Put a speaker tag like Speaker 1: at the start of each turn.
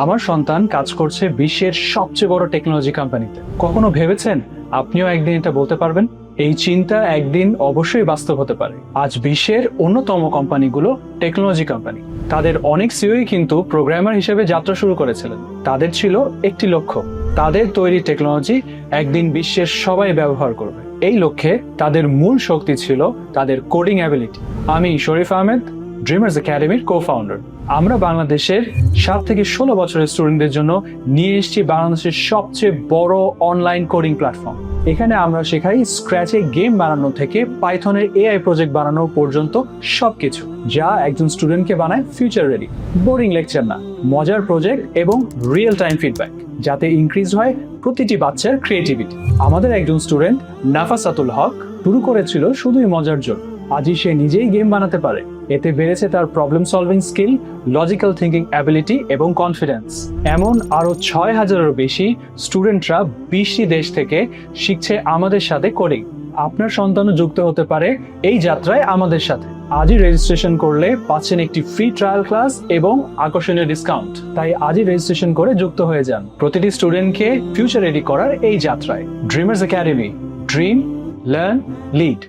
Speaker 1: আমার সন্তান কাজ করছে বিশ্বের সবচেয়ে বড় টেকনোলজি কোম্পানিতে। কখনো ভেবেছেন আপনিও একদিন এটা বলতে পারবেন? এই চিন্তা একদিন অবশ্যই বাস্তব হতে পারে। আজ বিশ্বের অন্যতম কোম্পানিগুলো টেকনোলজি কোম্পানি। তাদের অনেক সিইওই কিন্তু প্রোগ্রামার হিসেবে যাত্রা শুরু করেছিলেন। তাদের ছিল একটি লক্ষ্য, তাদের তৈরি টেকনোলজি একদিন বিশ্বের সবাই ব্যবহার করবে। এই লক্ষ্যে তাদের মূল শক্তি ছিল তাদের কোডিং অ্যাবিলিটি। আমি শরীফ আহমেদ, ড্রিমার্স একাডেমির কো-ফাউন্ডার। আমরা বাংলাদেশের 7 থেকে 16 বছরের স্টুডেন্টদের জন্য নিয়ে এসেছি বাংলাদেশের সবচেয়ে বড় অনলাইন কোডিং প্ল্যাটফর্ম। এখানে আমরা শেখাই স্ক্র্যাচে গেম বানানো থেকে পাইথনের এআই প্রজেক্ট বানানো পর্যন্ত সবকিছু, যা একজন স্টুডেন্টকে বানায় ফিউচার রেডি। বোরিং লেকচার না, মজার প্রজেক্ট এবং রিয়েল টাইম ফিডব্যাক, যাতে ইনক্রিজ হয় প্রতিটি বাচ্চার ক্রিয়েটিভিটি। আমাদের একজন স্টুডেন্ট নাফাসাতুল হক শুরু করেছিল শুধুই মজার জন্য। আজই সে নিজেই গেম বানাতে পারে। এতে বেড়েছে তার problem solving skill, logical thinking ability এবং কনফিডেন্স। এমন আরো 6000-এরও বেশি স্টুডেন্টরা 20টি দেশ থেকে শিখছে আমাদের সাথে কোডিং। আপনার সন্তানও যুক্ত হতে পারে এই যাত্রায় আমাদের সাথে। আজই রেজিস্ট্রেশন করলে পাচ্ছেন একটি ফ্রি ট্রায়াল ক্লাস এবং আকর্ষণীয় ডিসকাউন্ট। তাই আজই রেজিস্ট্রেশন করে যুক্ত হয়ে যান প্রতিটি স্টুডেন্টকে ফিউচার রেডি করার এই যাত্রায়। Dreamers academy, dream, learn, lead.